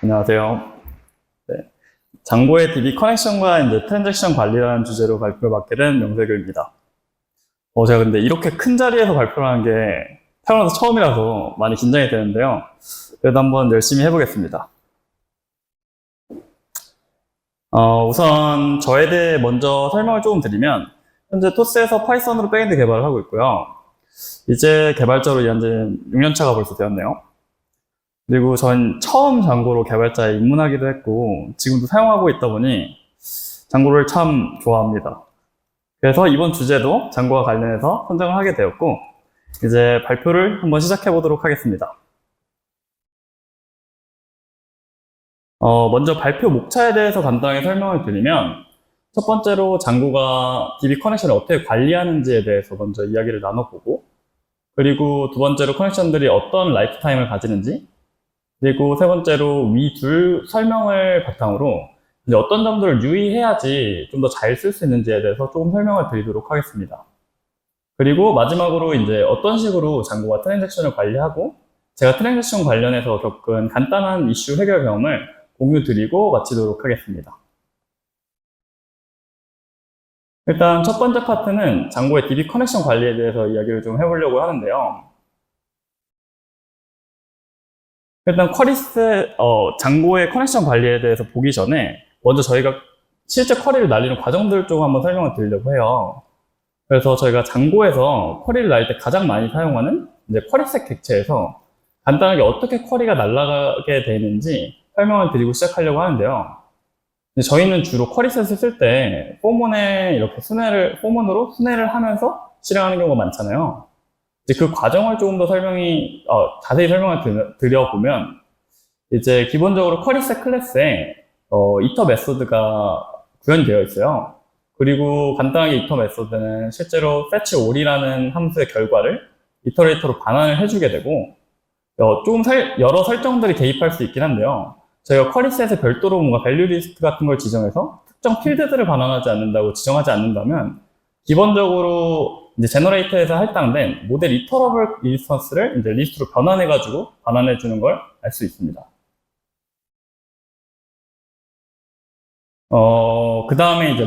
안녕하세요. 네. 장고의 DB 커넥션과 이제 트랜잭션 관리라는 주제로 발표를 맡게 된 명세규입니다. 제가 근데 이렇게 큰 자리에서 발표를 하는 게 태어나서 처음이라서 많이 긴장이 되는데요. 그래도 한번 열심히 해보겠습니다. 우선 저에 대해 먼저 설명을 조금 드리면, 현재 토스에서 파이썬으로 백엔드 개발을 하고 있고요. 이제 개발자로 일한 지 6년차가 벌써 되었네요. 그리고 전 처음 장고로 개발자에 입문하기도 했고 지금도 사용하고 있다 보니 장고를 참 좋아합니다. 그래서 이번 주제도 장고와 관련해서 선정을 하게 되었고 이제 발표를 한번 시작해 보도록 하겠습니다. 먼저 발표 목차에 대해서 간단하게 설명을 드리면 첫 번째로 장고가 DB 커넥션을 어떻게 관리하는지에 대해서 먼저 이야기를 나눠보고 그리고 두 번째로 커넥션들이 어떤 라이프 타임을 가지는지 그리고 세 번째로 위 둘 설명을 바탕으로 이제 어떤 점들을 유의해야지 좀 더 잘 쓸 수 있는지에 대해서 조금 설명을 드리도록 하겠습니다. 그리고 마지막으로 이제 어떤 식으로 장고가 트랜잭션을 관리하고 제가 트랜잭션 관련해서 겪은 간단한 이슈 해결 경험을 공유 드리고 마치도록 하겠습니다. 일단 첫 번째 파트는 장고의 DB 커넥션 관리에 대해서 이야기를 좀 해보려고 하는데요. 일단 장고의 커넥션 관리에 대해서 보기 전에 먼저 저희가 실제 쿼리를 날리는 과정들 좀 한번 설명을 드리려고 해요. 그래서 저희가 장고에서 쿼리를 날릴 때 가장 많이 사용하는 이제 쿼리셋 객체에서 간단하게 어떻게 쿼리가 날아가게 되는지 설명을 드리고 시작하려고 하는데요. 저희는 주로 쿼리셋을 쓸 때 포몬에 이렇게 포몬으로 순회를 하면서 실행하는 경우가 많잖아요. 이제 그 과정을 조금 더 자세히 설명을 드려보면, 이제 기본적으로 쿼리셋 클래스에, 이터 메소드가 구현이 되어 있어요. 그리고 간단하게 이터 메소드는 실제로 fetch all이라는 함수의 결과를 이터레이터로 반환을 해주게 되고, 여러 설정들이 개입할 수 있긴 한데요. 저희가 쿼리셋에 별도로 뭔가 밸류 리스트 같은 걸 지정해서 특정 필드들을 반환하지 않는다고 지정하지 않는다면, 기본적으로 이제 제너레이터에서 할당된 모델 이터러블 인스턴스를 이제 리스트로 변환해가지고 반환해주는 걸 알 수 있습니다. 그 다음에 이제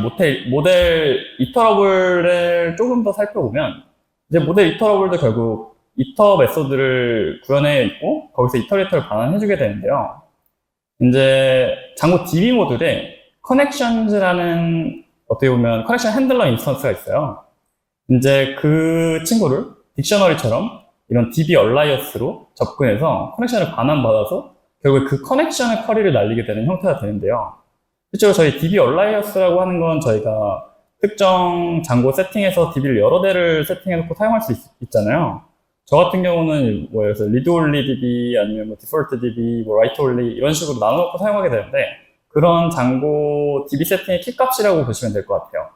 모델 이터러블을 조금 더 살펴보면, 이제 모델 이터러블도 결국 이터 메소드를 구현해 있고, 거기서 이터레이터를 반환해주게 되는데요. 이제 장고 DB 모듈에 커넥션즈라는 어떻게 보면 커넥션 핸들러 인스턴스가 있어요. 이제 그 친구를 딕셔너리처럼 이런 DB 얼라이어스로 접근해서 커넥션을 반환받아서 결국 그 커넥션의 쿼리를 날리게 되는 형태가 되는데요. 실제로 저희 DB 얼라이어스라고 하는 건 저희가 특정 장고 세팅에서 DB를 여러 대를 세팅해놓고 사용할 수 있잖아요. 저 같은 경우는 뭐 예를 들어서 read only DB 아니면 뭐 default DB, 뭐 write only 이런 식으로 나눠놓고 사용하게 되는데 그런 장고 DB 세팅의 키값이라고 보시면 될 것 같아요.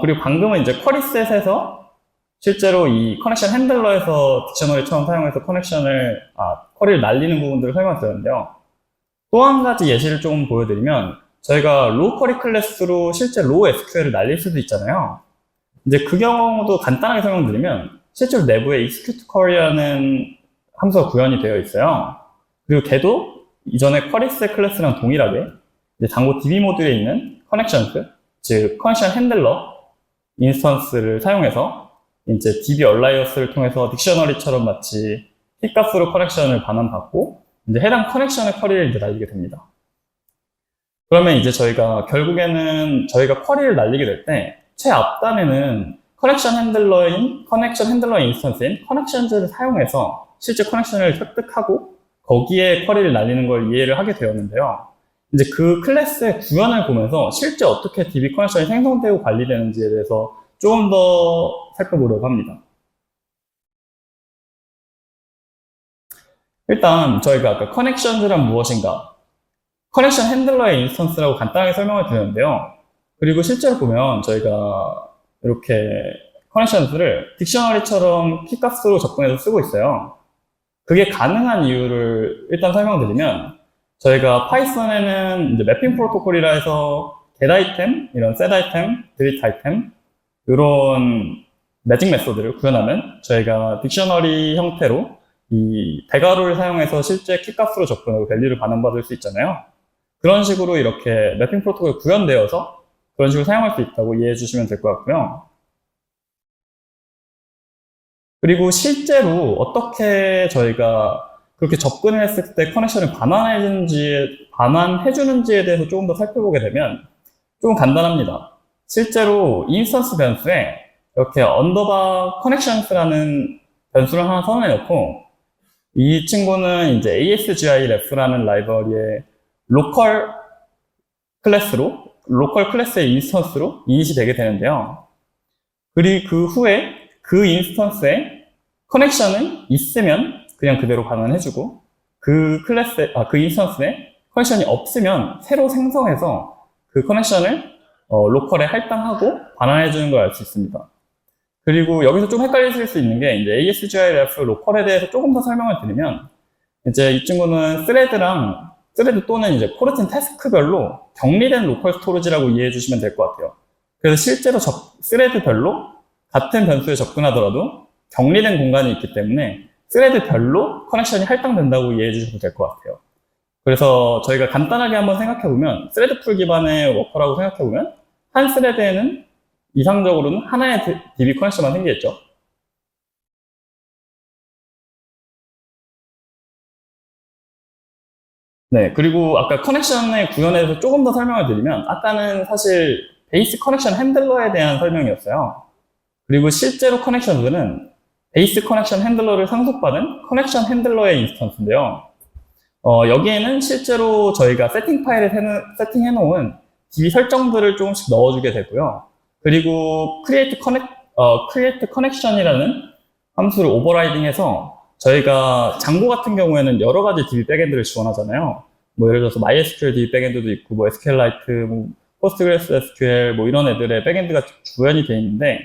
그리고 방금은 이제 쿼리셋에서 실제로 이 커넥션 핸들러에서 딕셔너리처럼 사용해서 쿼리를 날리는 부분들을 설명드렸는데요. 또 한 가지 예시를 좀 보여드리면 저희가 로우 쿼리 클래스로 실제 로우 SQL을 날릴 수도 있잖아요. 이제 그 경우도 간단하게 설명드리면 실제로 내부에 execute query라는 함수가 구현이 되어 있어요. 그리고 걔도 이전에 쿼리셋 클래스랑 동일하게 이제 장고 DB 모듈에 있는 커넥션스, 즉 커넥션 핸들러 인스턴스를 사용해서 이제 DB 얼라이어스를 통해서 딕셔너리처럼 마치 키값으로 커넥션을 반환받고 이제 해당 커넥션의 쿼리를 이제 날리게 됩니다. 그러면 이제 결국에는 저희가 쿼리를 날리게 될 때 최앞단에는 커넥션 핸들러 인스턴스인 커넥션즈를 사용해서 실제 커넥션을 획득하고 거기에 쿼리를 날리는 걸 이해를 하게 되었는데요. 이제 그 클래스의 구현을 보면서 실제 어떻게 DB 커넥션이 생성되고 관리되는지에 대해서 조금 더 살펴보려고 합니다. 일단 저희가 아까 커넥션즈란 무엇인가, 커넥션 핸들러의 인스턴스라고 간단하게 설명을 드렸는데요. 그리고 실제로 보면 저희가 이렇게 커넥션즈를 딕셔너리처럼 키값으로 접근해서 쓰고 있어요. 그게 가능한 이유를 일단 설명드리면 저희가 파이썬에는 이제 매핑 프로토콜이라 해서 get 아이템, 이런 set 아이템, delete 아이템 이런 매직 메소드를 구현하면 저희가 딕셔너리 형태로 이 대괄호를 사용해서 실제 키값으로 접근하고 밸류를 반환받을 수 있잖아요. 그런 식으로 이렇게 매핑 프로토콜이 구현되어서 그런 식으로 사용할 수 있다고 이해해 주시면 될 것 같고요. 그리고 실제로 어떻게 저희가 그렇게 접근을 했을 때 커넥션을 반환해주는지에 대해서 조금 더 살펴보게 되면 좀 간단합니다. 실제로 인스턴스 변수에 이렇게 언더바 커넥션스라는 변수를 하나 선언해 놓고 이 친구는 이제 ASGIRef라는 라이브러리의 로컬 클래스의 인스턴스로 이닛이 되게 되는데요. 그리고 그 후에 그 인스턴스에 커넥션은 있으면 그냥 그대로 반환해주고 그 인스턴스에 커넥션이 없으면 새로 생성해서 그 커넥션을 로컬에 할당하고 반환해주는 걸 알 수 있습니다. 그리고 여기서 좀 헷갈리실 수 있는 게 이제 ASGIRef 로컬에 대해서 조금 더 설명을 드리면 이제 이 친구는 스레드 또는 이제 코르틴 태스크별로 격리된 로컬 스토리지라고 이해해 주시면 될 것 같아요. 그래서 실제로 스레드별로 같은 변수에 접근하더라도 격리된 공간이 있기 때문에 스레드별로 커넥션이 할당된다고 이해해 주셔도 될 것 같아요. 그래서 저희가 간단하게 한번 생각해보면 스레드풀 기반의 워커라고 생각해보면 한 스레드에는 이상적으로는 하나의 DB 커넥션만 생기겠죠. 네, 그리고 아까 커넥션의 구현에서 조금 더 설명을 드리면 아까는 사실 베이스 커넥션 핸들러에 대한 설명이었어요. 그리고 실제로 커넥션들은 베이스 커넥션 핸들러를 상속받은 커넥션 핸들러의 인스턴스인데요. 여기에는 실제로 저희가 세팅 파일에 세팅해 놓은 DB 설정들을 조금씩 넣어주게 되고요. 그리고 create connection이라는 함수를 오버라이딩해서 저희가 장고 같은 경우에는 여러 가지 DB 백엔드를 지원하잖아요. 뭐 예를 들어서 MySQL DB 백엔드도 있고, 뭐 SQLite, 뭐 PostgreSQL 뭐 이런 애들의 백엔드가 구현이 되어 있는데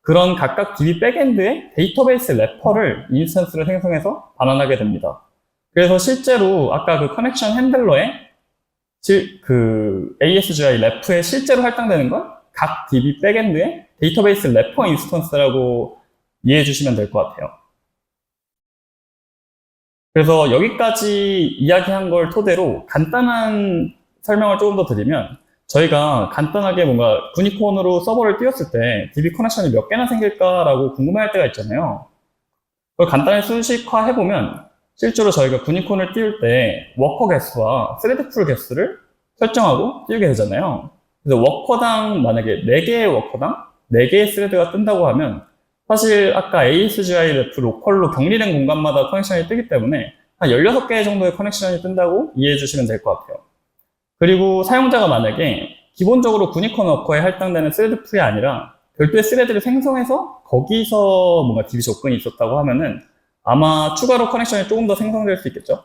그런 각각 DB 백엔드의 데이터베이스 래퍼를 인스턴스를 생성해서 반환하게 됩니다. 그래서 실제로 아까 그 커넥션 핸들러에 그 ASGIRef에 실제로 할당되는 건 각 DB 백엔드의 데이터베이스 래퍼 인스턴스라고 이해해 주시면 될 것 같아요. 그래서 여기까지 이야기한 걸 토대로 간단한 설명을 조금 더 드리면 저희가 간단하게 뭔가 구니콘으로 서버를 띄웠을 때 DB 커넥션이 몇 개나 생길까라고 궁금해할 때가 있잖아요. 그걸 간단히 수식화 해보면 실제로 저희가 구니콘을 띄울 때 워커 개수와 스레드풀 개수를 설정하고 띄우게 되잖아요. 그래서 워커당 만약에 4개의 워커당 4개의 스레드가 뜬다고 하면 사실 아까 ASGIRef 로컬로 격리된 공간마다 커넥션이 뜨기 때문에 한 16개 정도의 커넥션이 뜬다고 이해해 주시면 될 것 같아요. 그리고 사용자가 만약에 기본적으로 구니콘 워커에 할당되는 스레드풀이 아니라 별도의 스레드를 생성해서 거기서 뭔가 DB 접근이 있었다고 하면은 아마 추가로 커넥션이 조금 더 생성될 수 있겠죠.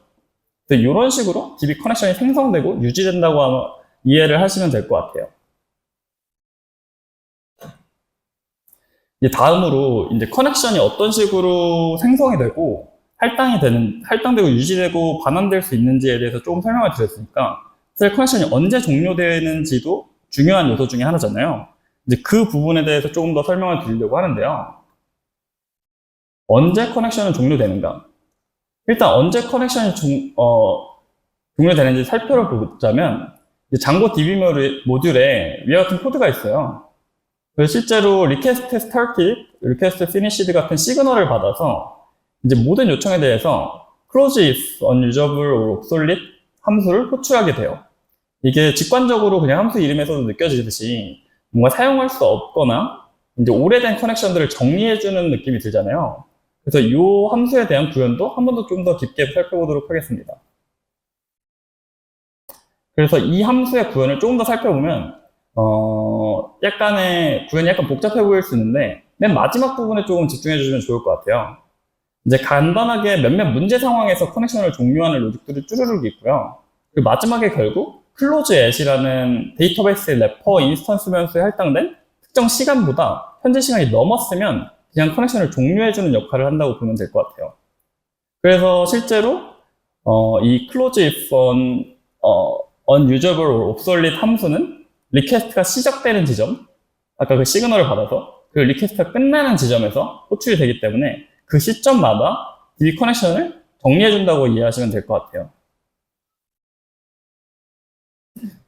이런 식으로 DB 커넥션이 생성되고 유지된다고 아마 이해를 하시면 될 것 같아요. 이제 다음으로 이제 커넥션이 어떤 식으로 생성이 되고 할당되고 유지되고 반환될 수 있는지에 대해서 조금 설명을 드렸으니까 사실 커넥션이 언제 종료되는지도 중요한 요소 중에 하나잖아요. 이제 그 부분에 대해서 조금 더 설명을 드리려고 하는데요. 언제 커넥션은 종료되는가? 일단 언제 커넥션이 종료되는지 살펴보자면 장고 DB 모듈에 위와 같은 코드가 있어요. 그래서 실제로 request started, request finished 같은 시그널을 받아서 이제 모든 요청에 대해서 close if unusable or obsolete 함수를 호출하게 돼요. 이게 직관적으로 그냥 함수 이름에서도 느껴지듯이 뭔가 사용할 수 없거나 이제 오래된 커넥션들을 정리해주는 느낌이 들잖아요. 그래서 이 함수에 대한 구현도 한 번 더 좀 더 깊게 살펴보도록 하겠습니다. 그래서 이 함수의 구현을 조금 더 살펴보면 약간의 구현이 약간 복잡해 보일 수 있는데 맨 마지막 부분에 조금 집중해 주시면 좋을 것 같아요. 이제 간단하게 몇몇 문제 상황에서 커넥션을 종료하는 로직들이 쭈루룩 있고요. 그리고 마지막에 결국 클로즈 앳이라는 데이터베이스 래퍼 인스턴스 변수에 할당된 특정 시간보다 현재 시간이 넘었으면 그냥 커넥션을 종료해주는 역할을 한다고 보면 될 것 같아요. 그래서 실제로 이 close if unusable or obsolete 함수는 리퀘스트가 시작되는 지점, 아까 그 시그널을 받아서 그 리퀘스트가 끝나는 지점에서 호출이 되기 때문에 그 시점마다 DB 커넥션을 정리해준다고 이해하시면 될 것 같아요.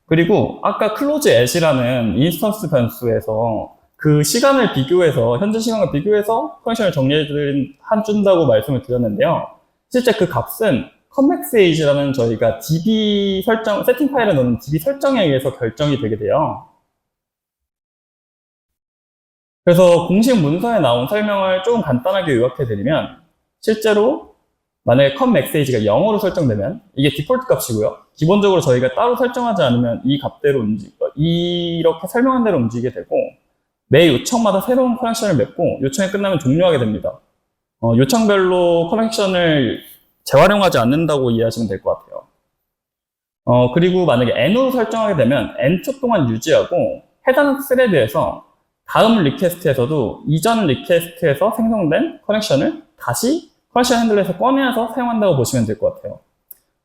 그리고 아까 close at이라는 인스턴스 변수에서 그 시간을 비교해서, 현재 시간과 비교해서 커넥션을 정리해준다고 말씀을 드렸는데요. 실제 그 값은 comMaxAge라는 저희가 DB 설정, 세팅 파일에 넣는 DB 설정에 의해서 결정이 되게 돼요. 그래서 공식 문서에 나온 설명을 조금 간단하게 요약해드리면, 실제로 만약에 comMaxAge가 0으로 설정되면 이게 디폴트 값이고요. 기본적으로 저희가 따로 설정하지 않으면 이 값대로 이렇게 설명한 대로 움직이게 되고, 매 요청마다 새로운 커넥션을 맺고 요청이 끝나면 종료하게 됩니다. 요청별로 커넥션을 재활용하지 않는다고 이해하시면 될 것 같아요. 그리고 만약에 n으로 설정하게 되면 n초 동안 유지하고 해당 스레드에서 다음 리퀘스트에서도 이전 리퀘스트에서 생성된 커넥션을 다시 커넥션 핸들러에서 꺼내서 사용한다고 보시면 될 것 같아요.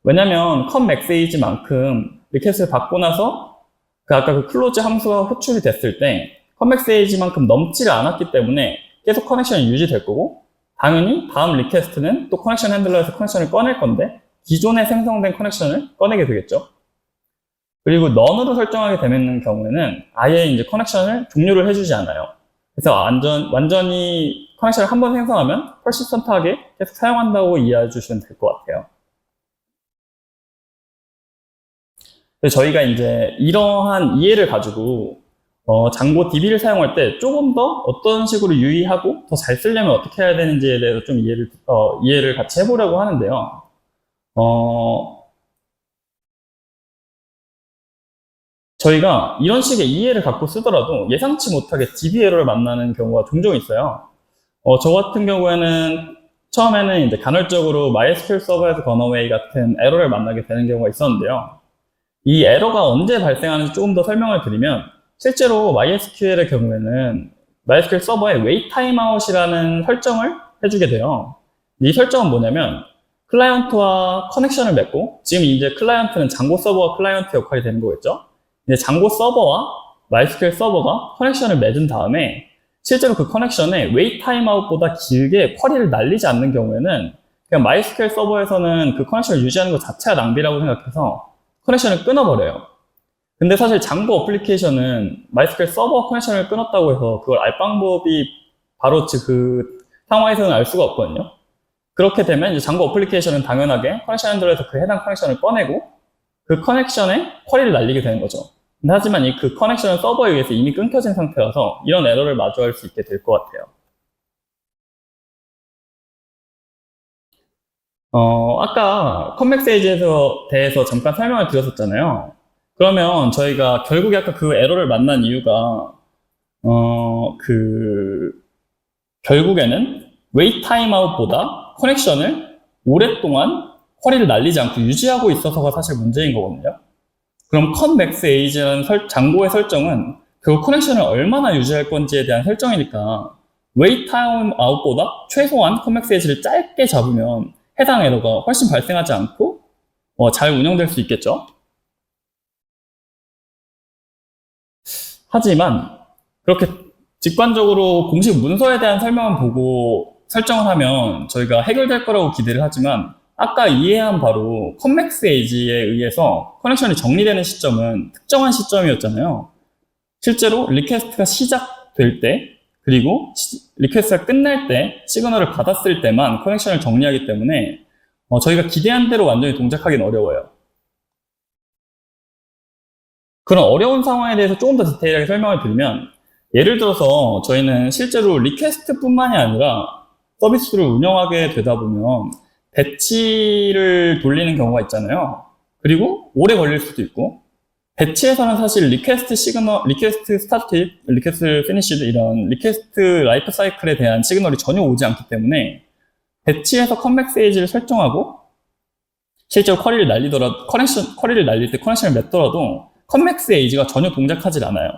왜냐면 comMaxAge만큼 리퀘스트를 받고 나서 아까 그 close 함수가 호출이 됐을 때 comMaxAge만큼 넘지를 않았기 때문에 계속 커넥션이 유지될 거고, 당연히 다음 리퀘스트는 또 커넥션 핸들러에서 커넥션을 꺼낼 건데 기존에 생성된 커넥션을 꺼내게 되겠죠. 그리고 none으로 설정하게 되는 경우에는 아예 이제 커넥션을 종료를 해주지 않아요. 그래서 완전히 커넥션을 한번 생성하면 persistent하게 계속 사용한다고 이해해 주시면 될 것 같아요. 저희가 이제 이러한 이해를 가지고 장고 DB를 사용할 때 조금 더 어떤 식으로 유의하고 더 잘 쓰려면 어떻게 해야 되는지에 대해서 좀 이해를 같이 해보려고 하는데요. 저희가 이런 식의 이해를 갖고 쓰더라도 예상치 못하게 DB 에러를 만나는 경우가 종종 있어요. 저 같은 경우에는 처음에는 이제 간헐적으로 MySQL 서버에서 건어웨이 같은 에러를 만나게 되는 경우가 있었는데요. 이 에러가 언제 발생하는지 조금 더 설명을 드리면, 실제로 MySQL의 경우에는 MySQL 서버에 wait timeout이라는 설정을 해주게 돼요. 이 설정은 뭐냐면 클라이언트와 커넥션을 맺고, 지금 이제 클라이언트는 장고 서버와 클라이언트 역할이 되는 거겠죠. 이제 장고 서버와 MySQL 서버가 커넥션을 맺은 다음에 실제로 그 커넥션에 wait timeout보다 길게 쿼리를 날리지 않는 경우에는 그냥 MySQL 서버에서는 그 커넥션을 유지하는 것 자체가 낭비라고 생각해서 커넥션을 끊어버려요. 근데 사실 장고 어플리케이션은 MySQL 서버 커넥션을 끊었다고 해서 그걸 알 방법이 바로 그 상황에서는 알 수가 없거든요. 그렇게 되면 이제 장고 어플리케이션은 당연하게 커넥션 핸들러에서 그 해당 커넥션을 꺼내고 그 커넥션에 쿼리를 날리게 되는 거죠. 하지만 그 커넥션은 서버에 의해서 이미 끊겨진 상태라서 이런 에러를 마주할 수 있게 될 것 같아요. 아까 comMaxAge에 대해서 잠깐 설명을 드렸었잖아요. 그러면 저희가 결국에 아까 그 에러를 만난 이유가 결국에는 wait timeout보다 커넥션을 오랫동안 쿼리를 날리지 않고 유지하고 있어서가 사실 문제인 거거든요. 그럼 comMaxAge라는 장고의 설정은 그 커넥션을 얼마나 유지할 건지에 대한 설정이니까 wait timeout보다 최소한 comMaxAge를 짧게 잡으면 해당 에러가 훨씬 발생하지 않고 잘 운영될 수 있겠죠. 하지만 그렇게 직관적으로 공식 문서에 대한 설명을 보고 설정을 하면 저희가 해결될 거라고 기대를 하지만, 아까 이해한 바로 comMaxAge에 의해서 커넥션이 정리되는 시점은 특정한 시점이었잖아요. 실제로 리퀘스트가 시작될 때, 그리고 리퀘스트가 끝날 때 시그널을 받았을 때만 커넥션을 정리하기 때문에 저희가 기대한 대로 완전히 동작하기는 어려워요. 그런 어려운 상황에 대해서 조금 더 디테일하게 설명을 드리면, 예를 들어서 저희는 실제로 리퀘스트뿐만이 아니라 서비스를 운영하게 되다 보면 배치를 돌리는 경우가 있잖아요. 그리고 오래 걸릴 수도 있고, 배치에서는 사실 리퀘스트 시그널, 리퀘스트 스타트, 리퀘스트 피니시드 이런 리퀘스트 라이프 사이클에 대한 시그널이 전혀 오지 않기 때문에 배치에서 comMaxAge를 설정하고 실제로 쿼리를 날릴 때 커넥션을 맺더라도 comMaxAge가 전혀 동작하지 않아요.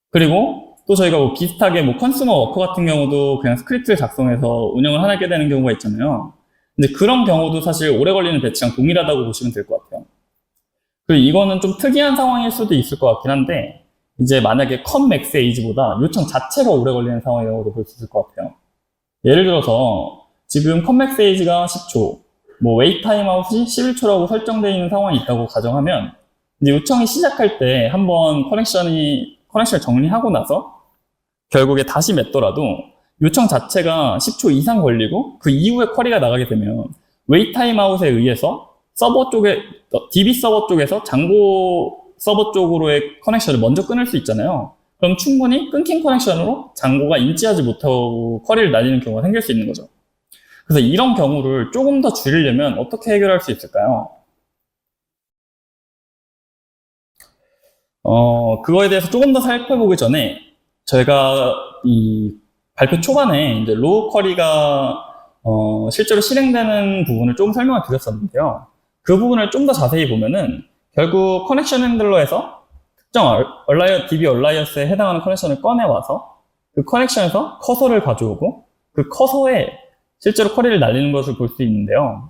그리고 또 저희가 비슷하게 컨슈머 워커 같은 경우도 그냥 스크립트를 작성해서 운영을 하게 되는 경우가 있잖아요. 근데 그런 경우도 사실 오래 걸리는 배치랑 동일하다고 보시면 될 것 같아요. 그리고 이거는 좀 특이한 상황일 수도 있을 것 같긴 한데, 이제 만약에 comMaxAge보다 요청 자체가 오래 걸리는 상황이라고도 볼 수 있을 것 같아요. 예를 들어서 지금 컴맥스 에이지가 10초, 뭐 웨이트 타임아웃이 11초라고 설정되어 있는 상황이 있다고 가정하면 이제 요청이 시작할 때 한번 커넥션을 정리하고 나서 결국에 다시 맺더라도 요청 자체가 10초 이상 걸리고 그 이후에 쿼리가 나가게 되면 웨이트 타임아웃에 의해서 DB 서버 쪽에서 장고 서버 쪽으로의 커넥션을 먼저 끊을 수 있잖아요. 그럼 충분히 끊긴 커넥션으로 장고가 인지하지 못하고 쿼리를 날리는 경우가 생길 수 있는 거죠. 그래서 이런 경우를 조금 더 줄이려면 어떻게 해결할 수 있을까요? 그거에 대해서 조금 더 살펴보기 전에 저희가 이 발표 초반에 이제 로우 쿼리가 실제로 실행되는 부분을 조금 설명을 드렸었는데요. 그 부분을 좀 더 자세히 보면은 결국 커넥션 핸들러에서 특정 DB 얼라이언스에 해당하는 커넥션을 꺼내와서 그 커넥션에서 커서를 가져오고 그 커서에 실제로 쿼리를 날리는 것을 볼 수 있는데요.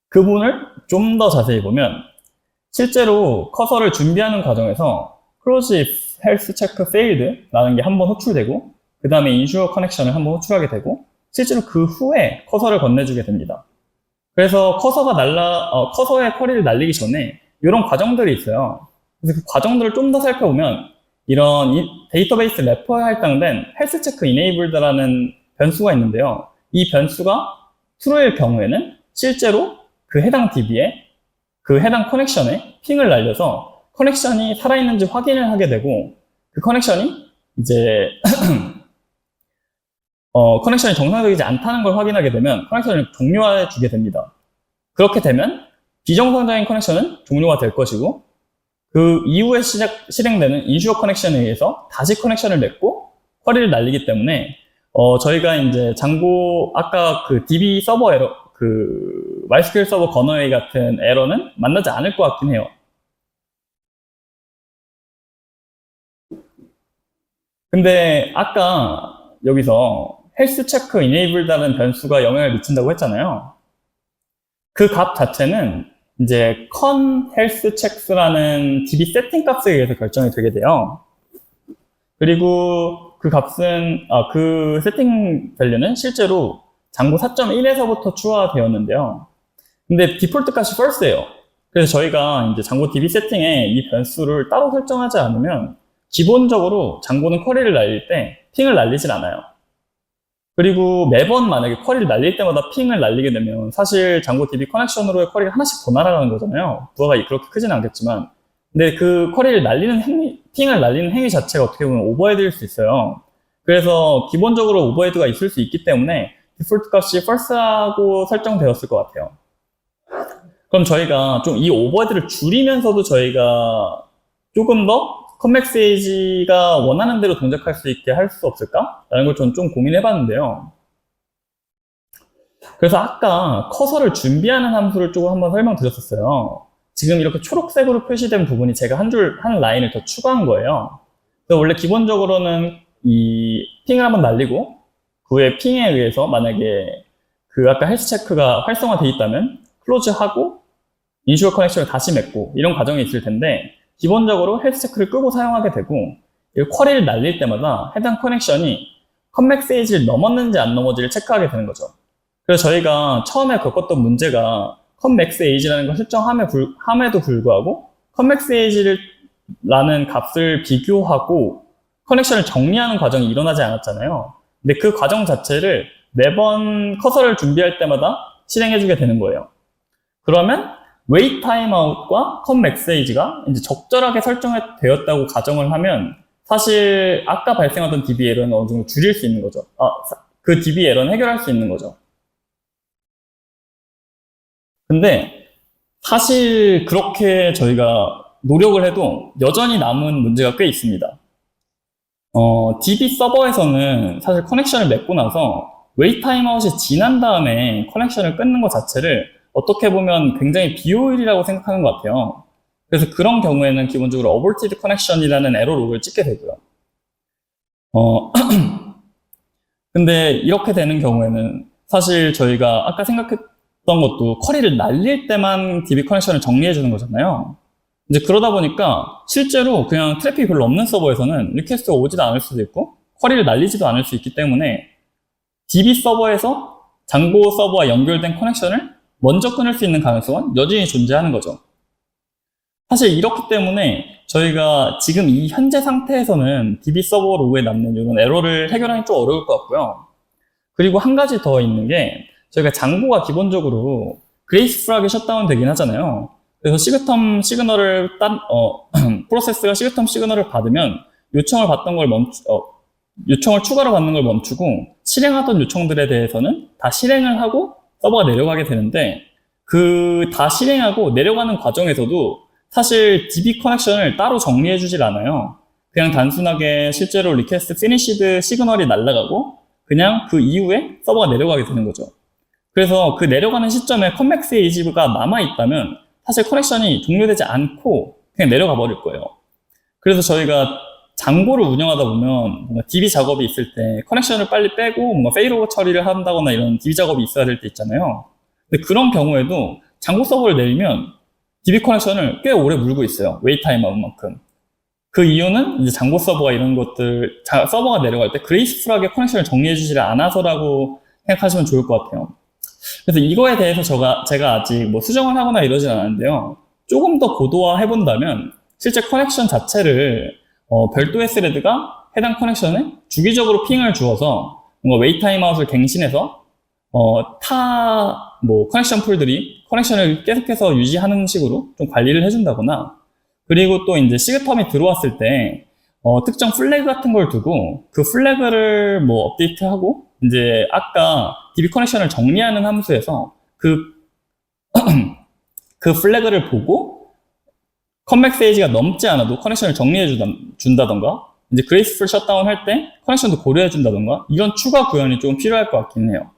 그 부분을 좀 더 자세히 보면 실제로 커서를 준비하는 과정에서 close if health check failed 라는 게 한번 호출되고 그 다음에 ensure connection을 한번 호출하게 되고 실제로 그 후에 커서를 건네주게 됩니다. 그래서 커서에 쿼리를 날리기 전에 이런 과정들이 있어요. 그래서 그 과정들을 좀 더 살펴보면 이런 데이터베이스 래퍼에 할당된 health check enabled라는 변수가 있는데요. 이 변수가 true일 경우에는 실제로 그 해당 DB에 그 해당 커넥션에 핑을 날려서 커넥션이 살아있는지 확인을 하게 되고 그 커넥션이 이제 커넥션이 정상적이지 않다는 걸 확인하게 되면 커넥션을 종료해 주게 됩니다. 그렇게 되면 비정상적인 커넥션은 종료가 될 것이고 그 이후에 실행되는 인슈어 커넥션에 의해서 다시 커넥션을 맺고 쿼리를 날리기 때문에 저희가 이제 아까 그 DB 서버 에러, 그 MySQL 서버 건어웨이 같은 에러는 만나지 않을 것 같긴 해요. 근데 아까 여기서 헬스 체크 이네이블다는 변수가 영향을 미친다고 했잖아요. 그 값 자체는 이제 con health checks라는 DB 세팅 값에 의해서 결정이 되게 돼요. 그리고 그 값은 그 세팅 밸류는 실제로 장고 4.1에서부터 추가되었는데요. 근데 디폴트 값이 false예요. 그래서 저희가 이제 장고 DB 세팅에 이 변수를 따로 설정하지 않으면 기본적으로 장고는 쿼리를 날릴 때 핑을 날리질 않아요. 그리고 매번 만약에 쿼리를 날릴 때마다 핑을 날리게 되면 사실 장고 DB 커넥션으로의 쿼리가 하나씩 더 날아가는 거잖아요. 부하가 그렇게 크지는 않겠지만. 근데 그 쿼리를 날리는 핑을 날리는 행위 자체가 어떻게 보면 오버헤드일 수 있어요. 그래서 기본적으로 오버헤드가 있을 수 있기 때문에 디폴트 값이 false하고 설정되었을 것 같아요. 그럼 저희가 좀 이 오버헤드를 줄이면서도 저희가 조금 더 컴맥스 에이지가 원하는 대로 동작할 수 있게 할 수 없을까? 라는 걸 저는 좀 고민해봤는데요. 그래서 아까 커서를 준비하는 함수를 조금 한번 설명드렸었어요. 지금 이렇게 초록색으로 표시된 부분이 제가 한 라인을 더 추가한 거예요. 그래서 원래 기본적으로는 이 핑을 한번 날리고 그 후에 핑에 의해서 만약에 그 아까 헬스 체크가 활성화되어 있다면 클로즈하고 인슈어 커넥션을 다시 맺고 이런 과정이 있을 텐데 기본적으로 헬스 체크를 끄고 사용하게 되고 쿼리를 날릴 때마다 해당 커넥션이 컴맥스 에이지를 넘었는지 안 넘었는지를 체크하게 되는 거죠. 그래서 저희가 처음에 겪었던 문제가 컴맥스 에이지라는 걸 설정함에도 불구하고 컴맥스 에이지라는 값을 비교하고 커넥션을 정리하는 과정이 일어나지 않았잖아요. 근데 그 과정 자체를 매번 커서를 준비할 때마다 실행해주게 되는 거예요. 그러면 웨이트 타임아웃과 컴맥스 에이지가 이제 적절하게 설정되었다고 가정을 하면 사실 아까 발생하던 DB 에러는 어느 정도 줄일 수 있는 거죠. 그 DB 에러는 해결할 수 있는 거죠. 근데 사실 그렇게 저희가 노력을 해도 여전히 남은 문제가 꽤 있습니다. DB 서버에서는 사실 커넥션을 맺고 나서 웨이트 타임아웃이 지난 다음에 커넥션을 끊는 것 자체를 어떻게 보면 굉장히 비효율이라고 생각하는 것 같아요. 그래서 그런 경우에는 기본적으로 aborted connection이라는 에러 로그를 찍게 되고요. 근데 이렇게 되는 경우에는 사실 저희가 아까 생각했던 것도 쿼리를 날릴 때만 DB 커넥션을 정리해 주는 거잖아요. 이제 그러다 보니까 실제로 그냥 트래픽이 별로 없는 서버에서는 리퀘스트가 오지도 않을 수도 있고 쿼리를 날리지도 않을 수 있기 때문에 DB 서버에서 장고 서버와 연결된 커넥션을 먼저 끊을 수 있는 가능성은 여전히 존재하는 거죠. 사실 이렇기 때문에 저희가 지금 이 현재 상태에서는 DB 서버 로그에 남는 이런 에러를 해결하기 좀 어려울 것 같고요. 그리고 한 가지 더 있는 게 저희가 장고가 기본적으로 그레이스풀하게 셧다운 되긴 하잖아요. 그래서 시그텀 시그널을 프로세스가 시그텀 시그널을 받으면 요청을 받던 걸 요청을 추가로 받는 걸 멈추고 실행하던 요청들에 대해서는 다 실행을 하고 서버가 내려가게 되는데 그 다 실행하고 내려가는 과정에서도 사실 DB 커넥션을 따로 정리해 주질 않아요. 그냥 단순하게 실제로 리퀘스트 피니시드 시그널이 날아가고 그냥 그 이후에 서버가 내려가게 되는 거죠. 그래서 그 내려가는 시점에 컴맥스 에이지가 남아있다면 사실 커넥션이 종료되지 않고 그냥 내려가 버릴 거예요. 그래서 저희가 장고를 운영하다 보면 뭔가 DB 작업이 있을 때 커넥션을 빨리 빼고 뭔가 페일오버 처리를 한다거나 이런 DB 작업이 있어야 될 때 있잖아요. 근데 그런 경우에도 장고 서버를 내리면 DB 커넥션을 꽤 오래 물고 있어요. 웨이트 타임만큼. 그 이유는 이제 장고 서버가 이런 것들, 서버가 내려갈 때 그레이스풀하게 커넥션을 정리해주지 않아서라고 생각하시면 좋을 것 같아요. 그래서 이거에 대해서 제가 아직 뭐 수정을 하거나 이러진 않았는데요. 조금 더 고도화 해본다면 실제 커넥션 자체를 별도의 스레드가 해당 커넥션에 주기적으로 핑을 주어서 뭔가 웨이트 타임아웃을 갱신해서 커넥션 풀들이 커넥션을 계속해서 유지하는 식으로 좀 관리를 해준다거나 그리고 또 이제 시그텀이 들어왔을 때 특정 플래그 같은 걸 두고 그 플래그를 뭐 업데이트하고 이제 아까 DB 커넥션을 정리하는 함수에서 그 플래그를 보고 컴백 페이지가 넘지 않아도 커넥션을 정리해 준다던가 이제 그레이스풀 셧다운 할 때 커넥션도 고려해 준다던가 이런 추가 구현이 좀 필요할 것 같긴 해요.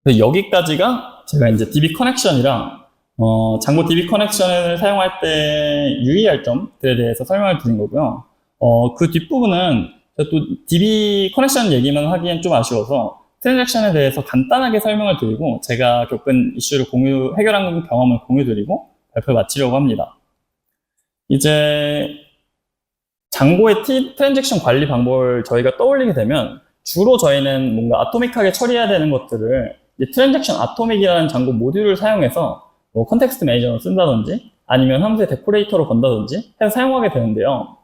여기까지가 제가 이제 DB 커넥션이랑 장고 DB 커넥션을 사용할 때 유의할 점들에 대해서 설명을 드린 거고요. 그 뒷부분은 또 DB 커넥션 얘기만 하기엔 좀 아쉬워서 트랜잭션에 대해서 간단하게 설명을 드리고 제가 겪은 이슈를 해결한 경험을 공유드리고 발표 마치려고 합니다. 이제 장고의 트랜잭션 관리 방법을 저희가 떠올리게 되면 주로 저희는 뭔가 아토믹하게 처리해야 되는 것들을 트랜잭션 아토믹이라는 장고 모듈을 사용해서 뭐 컨텍스트 매니저로 쓴다든지 아니면 함수의 데코레이터로 건다든지 해서 사용하게 되는데요.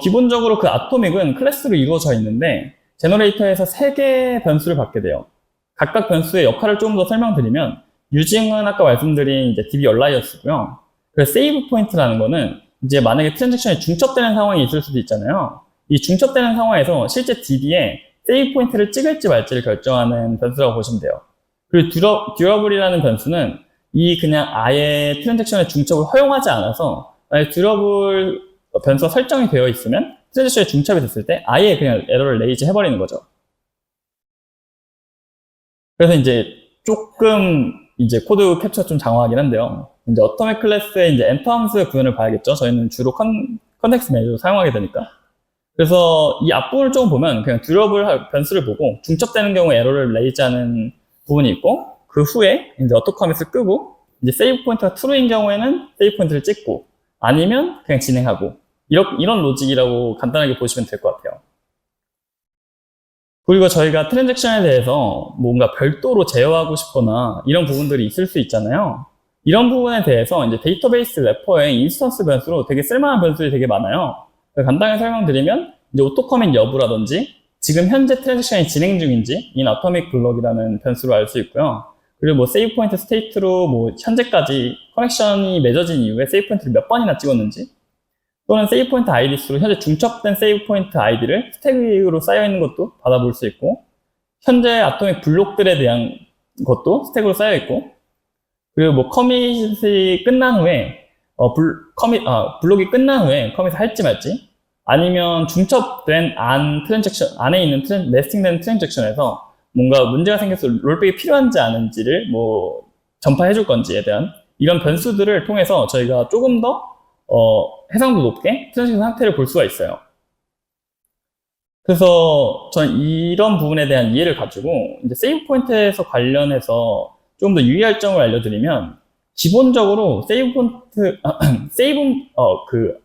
기본적으로 그 아토믹은 클래스로 이루어져 있는데 제너레이터에서 3개의 변수를 받게 돼요. 각각 변수의 역할을 조금 더 설명드리면 유징은 아까 말씀드린 이제 DB 얼라이어스고요. 그래서 세이브 포인트라는 거는 이제 만약에 트랜잭션이 중첩되는 상황이 있을 수도 있잖아요. 이 중첩되는 상황에서 실제 DB에 세이브 포인트를 찍을지 말지를 결정하는 변수라고 보시면 돼요. 그리고 듀러블이라는 변수는 그냥 아예 트랜잭션의 중첩을 허용하지 않아서 만약 듀러블 변수가 설정이 되어 있으면 트랜잭션에 중첩이 됐을 때 아예 그냥 에러를 레이즈 해버리는 거죠. 그래서 이제 조금 이제 코드 캡처가 좀 장황하긴 한데요. 이제 어토믹 클래스의 이제 엔터 함수의 구현을 봐야겠죠. 저희는 주로 컨텍스트 매니저로 사용하게 되니까. 그래서 이 앞부분을 조금 보면 그냥 듀러블 변수를 보고 중첩되는 경우에 에러를 레이즈하는 부분이 있고 그 후에 이제 어토커밋을 끄고 이제 세이브 포인트가 true인 경우에는 세이브 포인트를 찍고 아니면 그냥 진행하고 이런 로직이라고 간단하게 보시면 될 것 같아요. 그리고 저희가 트랜잭션에 대해서 뭔가 별도로 제어하고 싶거나 이런 부분들이 있을 수 있잖아요. 이런 부분에 대해서 이제 데이터베이스 래퍼의 인스턴스 변수로 되게 쓸만한 변수들이 되게 많아요. 간단하게 설명드리면 이제 오토커밋 여부라든지 지금 현재 트랜잭션이 진행 중인지 in atomic block이라는 변수로 알 수 있고요. 그리고 뭐 세이브 포인트 스테이트로 뭐 현재까지 커넥션이 맺어진 이후에 세이브 포인트를 몇 번이나 찍었는지 또는 세이브 포인트 아이디 수로 현재 중첩된 세이브 포인트 아이디를 스택으로 쌓여있는 것도 받아볼 수 있고 현재 아토믹 블록들에 대한 것도 스택으로 쌓여있고 그리고 뭐 커밋이 끝난 후에 블록이 끝난 후에 커밋을 할지 말지 아니면 중첩된 안에 있는 네스팅된 트랜잭션에서 뭔가 문제가 생겨서 롤백이 필요한지 아닌지를 뭐 전파해 줄 건지에 대한 이런 변수들을 통해서 저희가 조금 더 해상도 높게 트랜잭션 상태를 볼 수가 있어요. 그래서 저는 이런 부분에 대한 이해를 가지고 이제 세이브 포인트에서 관련해서 조금 더 유의할 점을 알려드리면 기본적으로 세이브 폰트,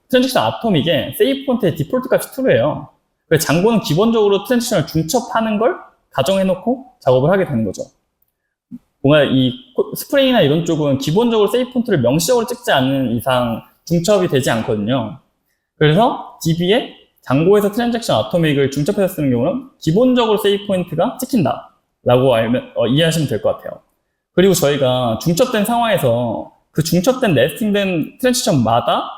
트랜잭션 아토믹에 세이브 폰트의 디폴트 값이 true예요. 그래서 장고는 기본적으로 트랜잭션을 중첩하는 걸 가정해놓고 작업을 하게 되는 거죠. 뭔가 이 스프레이나 이런 쪽은 기본적으로 세이브 폰트를 명시적으로 찍지 않는 이상 중첩이 되지 않거든요. 그래서 DB에 장고에서 트랜잭션 아토믹을 중첩해서 쓰는 경우는 기본적으로 세이브 포인트가 찍힌다 라고 이해하시면 될 것 같아요. 그리고 저희가 중첩된 상황에서 그 중첩된 네스팅된 트랜잭션마다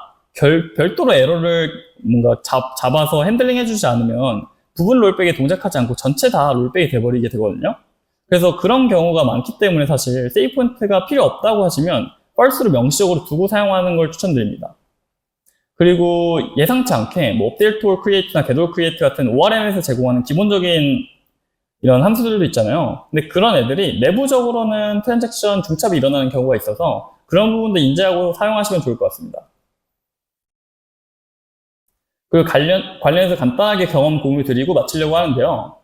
별도로 에러를 뭔가 잡아서 핸들링 해주지 않으면 부분 롤백에 동작하지 않고 전체 다 롤백이 돼버리게 되거든요. 그래서 그런 경우가 많기 때문에 사실 세이브 포인트가 필요 없다고 하시면 false를 명시적으로 두고 사용하는 걸 추천드립니다. 그리고 예상치 않게 뭐 update or create나 get or create 같은 ORM에서 제공하는 기본적인 이런 함수들도 있잖아요. 근데 그런 애들이 내부적으로는 트랜잭션 중첩이 일어나는 경우가 있어서 그런 부분도 인지하고 사용하시면 좋을 것 같습니다. 그리고 관련해서 간단하게 경험 공유 드리고 마치려고 하는데요.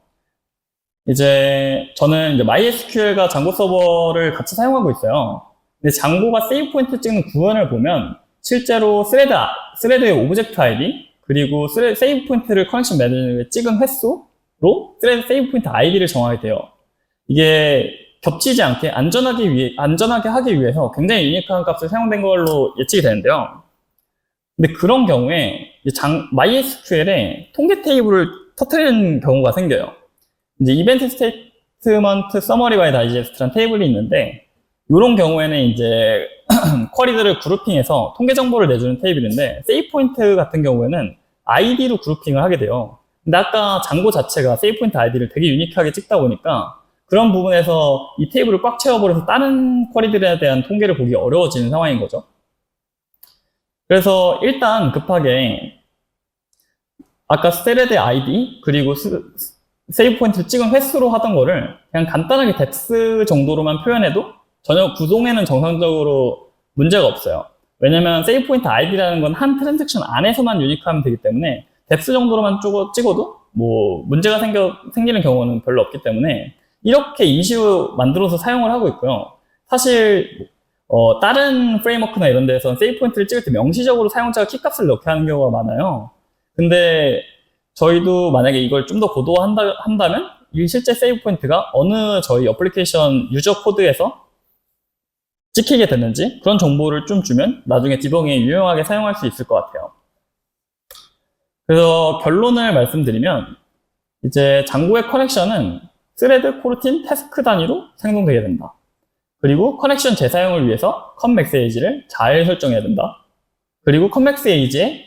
저는 MySQL과 장고 서버를 같이 사용하고 있어요. 근데 장고가 세이브 포인트 찍는 구현을 보면 실제로 스레드의 오브젝트 아이디 그리고 세이브 포인트를 커넥션 매니저에 찍은 횟수로 스레드 세이브 포인트 아이디를 정하게 돼요. 이게 겹치지 않게 안전하게 하기 위해서 굉장히 유니크한 값을 사용된 걸로 예측이 되는데요. 근데 그런 경우에 MySQL에 통계 테이블을 터뜨리는 경우가 생겨요. 이벤트 스테이트먼트 서머리 바이 다이제스트라는 테이블이 있는데 이런 경우에는 쿼리들을 그룹핑해서 통계 정보를 내주는 테이블인데 세이브 포인트 같은 경우에는 아이디로 그룹핑을 하게 돼요. 근데 아까 장고 자체가 세이브 포인트 아이디를 되게 유니크하게 찍다 보니까 그런 부분에서 이 테이블을 꽉 채워버려서 다른 쿼리들에 대한 통계를 보기 어려워지는 상황인 거죠. 그래서 일단 급하게 아까 스레드 아이디 그리고 세이브 포인트를 찍은 횟수로 하던 거를 그냥 간단하게 뎁스 정도로만 표현해도 전혀 구동에는 정상적으로 문제가 없어요. 왜냐면 세이브 포인트 아이디라는 건 한 트랜잭션 안에서만 유니크하면 되기 때문에 뎁스 정도로만 찍어도 뭐 문제가 생기는 경우는 별로 없기 때문에 이렇게 임시로 만들어서 사용을 하고 있고요. 사실 다른 프레임워크나 이런 데에서는 세이브 포인트를 찍을 때 명시적으로 사용자가 키값을 넣게 하는 경우가 많아요. 근데 저희도 만약에 이걸 좀 더 고도화한다면 이 실제 세이브 포인트가 어느 저희 어플리케이션 유저 코드에서 찍히게 됐는지 그런 정보를 좀 주면 나중에 디버깅에 유용하게 사용할 수 있을 것 같아요. 그래서 결론을 말씀드리면 장고의 커넥션은 스레드, 코르틴, 태스크 단위로 생성되게 된다. 그리고 커넥션 재사용을 위해서 컴맥스 에이지를 잘 설정해야 된다. 그리고 컴맥스 에이지의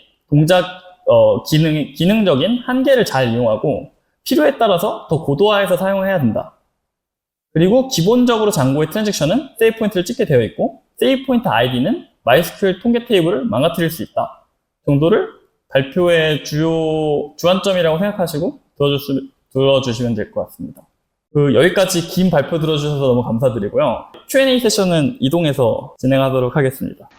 기능적인 한계를 잘 이용하고 필요에 따라서 더 고도화해서 사용을 해야 된다. 그리고 기본적으로 장고의 트랜잭션은 세이브 포인트를 찍게 되어 있고 세이브 포인트 아이디는 MySQL 통계 테이블을 망가뜨릴 수 있다 정도를 발표의 주안점이라고 생각하시고 들어주시면 될 것 같습니다. 여기까지 긴 발표 들어주셔서 너무 감사드리고요. Q&A 세션은 이동해서 진행하도록 하겠습니다.